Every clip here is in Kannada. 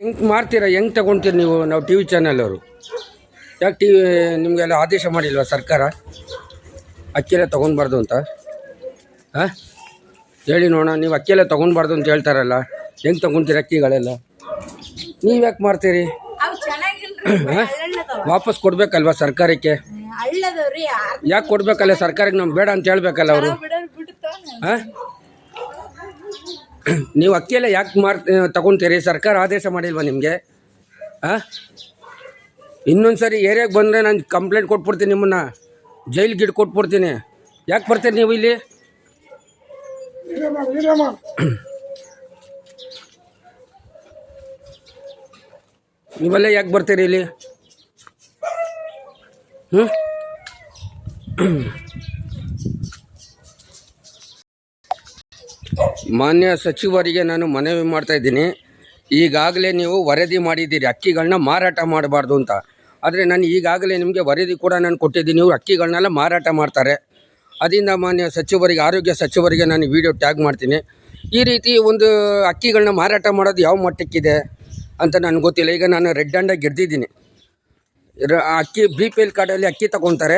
ಹೆಂಗೆ ಮಾಡ್ತೀರಾ, ಹೆಂಗೆ ತಗೊಳ್ತೀರಿ ನೀವು? ನಾವು ಟಿ ವಿ ಚಾನಲ್ ಅವರು ಯಾಕೆ ನಿಮಗೆಲ್ಲ ಆದೇಶ ಮಾಡಿಲ್ವಾ ಸರ್ಕಾರ ಅಕ್ಕಿಯೆಲ್ಲ ತೊಗೊಳ್ಬಾರ್ದು ಅಂತ? ಹಾಂ, ಹೇಳಿ ನೋಡೋಣ. ನೀವು ಅಕ್ಕಿಯೆಲ್ಲ ತೊಗೊಳ್ಬಾರ್ದು ಅಂತ ಹೇಳ್ತಾರಲ್ಲ, ಹೆಂಗೆ ತೊಗೊಳ್ತೀರಿ ಅಕ್ಕಿಗಳೆಲ್ಲ? ನೀವು ಯಾಕೆ ಮಾಡ್ತೀರಿ? ವಾಪಸ್ ಕೊಡ್ಬೇಕಲ್ವಾ ಸರ್ಕಾರಕ್ಕೆ? ಯಾಕೆ ಕೊಡ್ಬೇಕಲ್ಲ ಸರ್ಕಾರಕ್ಕೆ? ನಮ್ಗೆ ಬೇಡ ಅಂತ ಹೇಳ್ಬೇಕಲ್ಲ ಅವರು. ಹಾಂ, ನೀವು ಅಕ್ಕಿಯೆಲ್ಲ ಯಾಕೆ ತಗೊಳ್ತೀರಿ? ಸರ್ಕಾರ ಆದೇಶ ಮಾಡಿಲ್ವಾ ನಿಮಗೆ? ಹಾಂ, ಇನ್ನೊಂದು ಸರಿ ಏರಿಯಾಗೆ ಬಂದರೆ ನಾನು ಕಂಪ್ಲೇಂಟ್ ಕೊಟ್ಬಿಡ್ತೀನಿ, ನಿಮ್ಮನ್ನು ಜೈಲಿಗೆ ಕೊಟ್ಬಿಡ್ತೀನಿ. ಯಾಕೆ ಬರ್ತೀರಿ ನೀವು ಇಲ್ಲಿ? ನೀವೆಲ್ಲ ಯಾಕೆ ಬರ್ತೀರಿ ಇಲ್ಲಿ? ಮಾನ್ಯ ಸಚಿವರಿಗೆ ನಾನು ಮನವಿ ಮಾಡ್ತಾ ಇದ್ದೀನಿ. ಈಗಾಗಲೇ ನೀವು ವರದಿ ಮಾಡಿದ್ದೀರಿ ಅಕ್ಕಿಗಳನ್ನ ಮಾರಾಟ ಮಾಡಬಾರ್ದು ಅಂತ. ಆದರೆ ನಾನು ಈಗಾಗಲೇ ನಿಮಗೆ ವರದಿ ಕೂಡ ನಾನು ಕೊಟ್ಟಿದ್ದೀನಿ, ಇವರು ಅಕ್ಕಿಗಳನ್ನೆಲ್ಲ ಮಾರಾಟ ಮಾಡ್ತಾರೆ. ಅದರಿಂದ ಮಾನ್ಯ ಸಚಿವರಿಗೆ, ಆರೋಗ್ಯ ಸಚಿವರಿಗೆ ನಾನು ವಿಡಿಯೋ ಟ್ಯಾಗ್ ಮಾಡ್ತೀನಿ. ಈ ರೀತಿ ಒಂದು ಅಕ್ಕಿಗಳನ್ನ ಮಾರಾಟ ಮಾಡೋದು ಯಾವ ಮಟ್ಟಕ್ಕಿದೆ ಅಂತ ನನಗೆ ಗೊತ್ತಿಲ್ಲ. ಈಗ ನಾನು ರೆಡ್ ಹ್ಯಾಂಡಾಗಿ ಗೆದ್ದಿದ್ದೀನಿ. ಅಕ್ಕಿ BPL ಕಾರ್ಡಲ್ಲಿ ಅಕ್ಕಿ ತಗೊತಾರೆ.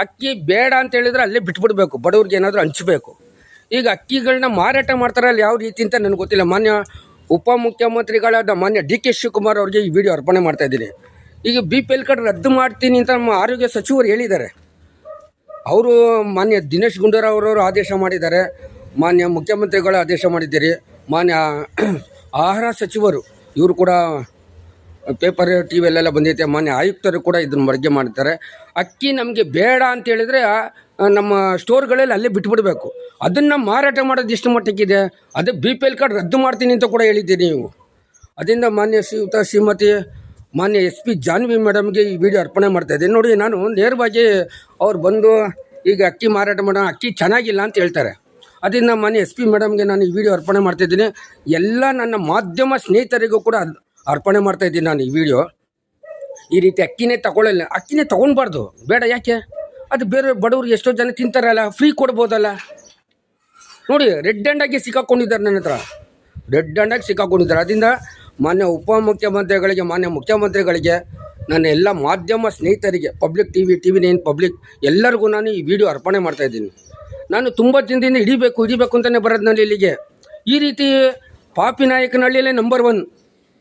ಅಕ್ಕಿ ಬೇಡ ಅಂತ ಹೇಳಿದ್ರೆ ಅಲ್ಲೇ ಬಿಟ್ಬಿಡ್ಬೇಕು, ಬಡವ್ರಿಗೆ ಏನಾದರೂ ಹಂಚಬೇಕು. ಈಗ ಅಕ್ಕಿಗಳನ್ನ ಮಾರಾಟ ಮಾಡ್ತಾರೆ, ಅಲ್ಲಿ ಯಾವ ರೀತಿ ಅಂತ ನನಗೆ ಗೊತ್ತಿಲ್ಲ. ಮಾನ್ಯ ಉಪಮುಖ್ಯಮಂತ್ರಿಗಳಾದ ಮಾನ್ಯ DK ಶಿವಕುಮಾರ್ ಅವ್ರಿಗೆ ಈ ವಿಡಿಯೋ ಅರ್ಪಣೆ ಮಾಡ್ತಾಯಿದ್ದೀನಿ. ಈಗ BPL ಕಾರ್ಡ್ ರದ್ದು ಮಾಡ್ತೀನಿ ಅಂತ ನಮ್ಮ ಆರೋಗ್ಯ ಸಚಿವರು ಹೇಳಿದ್ದಾರೆ. ಅವರು ಮಾನ್ಯ ದಿನೇಶ್ ಗುಂಡೂರಾವ್ ಅವರವರು ಆದೇಶ ಮಾಡಿದ್ದಾರೆ, ಮಾನ್ಯ ಮುಖ್ಯಮಂತ್ರಿಗಳು ಆದೇಶ ಮಾಡಿದ್ದೀರಿ, ಮಾನ್ಯ ಆಹಾರ ಸಚಿವರು ಇವರು ಕೂಡ ಪೇಪರ್ TV ಯಲ್ಲೆಲ್ಲ ಬಂದೈತೆ, ಮಾನ್ಯ ಆಯುಕ್ತರು ಕೂಡ ಇದನ್ನ ಬಗ್ಗೆ ಮಾಡ್ತಾರೆ. ಅಕ್ಕಿ ನಮಗೆ ಬೇಡ ಅಂತ ಹೇಳಿದರೆ ನಮ್ಮ ಸ್ಟೋರ್ಗಳಲ್ಲಿ ಅಲ್ಲೇ ಬಿಟ್ಬಿಡಬೇಕು. ಅದನ್ನು ಮಾರಾಟ ಮಾಡೋದು ಎಷ್ಟು ಮಟ್ಟಕ್ಕಿದೆ? ಅದೇ BPL ಕಾರ್ಡ್ ರದ್ದು ಮಾಡ್ತೀನಿ ಅಂತ ಕೂಡ ಹೇಳಿದ್ದೀರಿ ನೀವು. ಅದರಿಂದ ಮಾನ್ಯ ಶ್ರೀಮತಿ ಮಾನ್ಯ SP ಜಾನ್ವಿ ಮೇಡಮ್ಗೆ ಈ ವಿಡಿಯೋ ಅರ್ಪಣೆ ಮಾಡ್ತಾಯಿದ್ದೀನಿ. ನೋಡಿ, ನಾನು ನೇರವಾಗಿ ಅವ್ರು ಬಂದು ಈಗ ಅಕ್ಕಿ ಮಾರಾಟ ಮಾಡೋ ಅಕ್ಕಿ ಚೆನ್ನಾಗಿಲ್ಲ ಅಂತ ಹೇಳ್ತಾರೆ. ಅದರಿಂದ ಮಾನ್ಯ SP ಮೇಡಮ್ಗೆ ನಾನು ಈ ವಿಡಿಯೋ ಅರ್ಪಣೆ ಮಾಡ್ತಾಯಿದ್ದೀನಿ. ಎಲ್ಲ ನನ್ನ ಮಾಧ್ಯಮ ಸ್ನೇಹಿತರಿಗೂ ಕೂಡ ಅರ್ಪಣೆ ಮಾಡ್ತಾಯಿದ್ದೀನಿ ನಾನು ಈ ವಿಡಿಯೋ. ಈ ರೀತಿ ಅಕ್ಕಿನೇ ತಗೊಳ್ಳಲ್ಲ, ಅಕ್ಕಿನೇ ತೊಗೊಳ್ಬಾರ್ದು. ಬೇಡ, ಯಾಕೆ? ಅದು ಬೇರೆ ಬಡವ್ರಿಗೆ ಎಷ್ಟೋ ಜನ ತಿಂತಾರಲ್ಲ, ಫ್ರೀ ಕೊಡ್ಬೋದಲ್ಲ. ನೋಡಿ, ರೆಡ್ ಹ್ಯಾಂಡಾಗಿ ಸಿಕ್ಕಾಕೊಂಡಿದ್ದಾರೆ, ನನ್ನ ಹತ್ರ ರೆಡ್ ಹ್ಯಾಂಡಾಗಿ ಸಿಕ್ಕಾಕೊಂಡಿದ್ದಾರೆ. ಅದರಿಂದ ಮಾನ್ಯ ಉಪಮುಖ್ಯಮಂತ್ರಿಗಳಿಗೆ, ಮಾನ್ಯ ಮುಖ್ಯಮಂತ್ರಿಗಳಿಗೆ, ನನ್ನ ಎಲ್ಲ ಮಾಧ್ಯಮ ಸ್ನೇಹಿತರಿಗೆ, ಪಬ್ಲಿಕ್ TV9 ಪಬ್ಲಿಕ್ ಎಲ್ಲರಿಗೂ ನಾನು ಈ ವಿಡಿಯೋ ಅರ್ಪಣೆ ಮಾಡ್ತಾಯಿದ್ದೀನಿ. ನಾನು ತುಂಬ ದಿನದಿಂದ ಹಿಡಿಬೇಕು ಅಂತಲೇ ಬರೋದು ನಾನು ಇಲ್ಲಿಗೆ. ಈ ರೀತಿ ಪಾಪಿನಾಯಕನಹಳ್ಳಿಯಲ್ಲೇ ನಂಬರ್ 1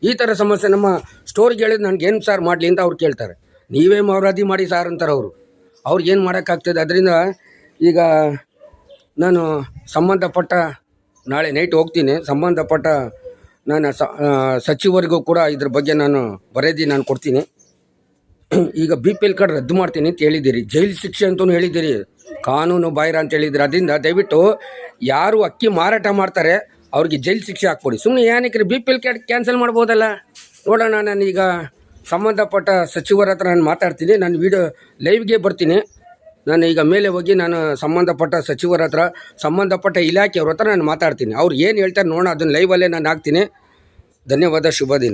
ಈ ಥರ ಸಮಸ್ಯೆ. ನಮ್ಮ ಸ್ಟೋರಿಗೆ ಹೇಳಿದ್ದು ನನಗೇನು ಸಾರ್ ಮಾಡಲಿ ಅಂತ ಅವ್ರು ಕೇಳ್ತಾರೆ. ನೀವೇ ವರದಿ ಮಾಡಿ ಸಾರ್ ಅಂತಾರೆ ಅವರು. ಅವ್ರಿಗೇನು ಮಾಡೋಕ್ಕಾಗ್ತದೆ? ಅದರಿಂದ ಈಗ ನಾನು ಸಂಬಂಧಪಟ್ಟ ನಾಳೆ ನೈಟ್ ಹೋಗ್ತೀನಿ, ಸಂಬಂಧಪಟ್ಟ ನಾನು ಸಚಿವರಿಗೂ ಕೂಡ ಇದ್ರ ಬಗ್ಗೆ ನಾನು ವರದಿ ನಾನು ಕೊಡ್ತೀನಿ. ಈಗ BPL ಕಾರ್ಡ್ ರದ್ದು ಮಾಡ್ತೀನಿ ಅಂತ ಹೇಳಿದ್ದೀರಿ, ಜೈಲು ಶಿಕ್ಷೆ ಅಂತಲೂ ಹೇಳಿದ್ದೀರಿ, ಕಾನೂನು ಬಾಹಿರ ಅಂತ ಹೇಳಿದ್ದೀರಿ. ಅದರಿಂದ ದಯವಿಟ್ಟು ಯಾರು ಅಕ್ಕಿ ಮಾರಾಟ ಮಾಡ್ತಾರೆ ಅವ್ರಿಗೆ ಜೈಲು ಶಿಕ್ಷೆ ಹಾಕ್ಕೊಡಿ. ಸುಮ್ಮನೆ ಏನಕ್ಕೆ BPL ಕಾರ್ಡ್ ಕ್ಯಾನ್ಸಲ್ ಮಾಡ್ಬೋದಲ್ಲ? ನೋಡೋಣ, ನಾನು ಈಗ ಸಂಬಂಧಪಟ್ಟ ಸಚಿವರ ಹತ್ರ ನಾನು ಮಾತಾಡ್ತೀನಿ. ನಾನು ವಿಡಿಯೋ ಲೈವ್ಗೆ ಬರ್ತೀನಿ. ನಾನು ಈಗ ಮೇಲೆ ಹೋಗಿ ನಾನು ಸಂಬಂಧಪಟ್ಟ ಸಚಿವರ ಹತ್ರ, ಸಂಬಂಧಪಟ್ಟ ಇಲಾಖೆಯವ್ರ ಹತ್ರ ನಾನು ಮಾತಾಡ್ತೀನಿ. ಅವ್ರು ಏನು ಹೇಳ್ತಾರೆ ನೋಡೋಣ, ಅದನ್ನು ಲೈವಲ್ಲೇ ನಾನು ಹಾಕ್ತೀನಿ. ಧನ್ಯವಾದ, ಶುಭ ದಿನ.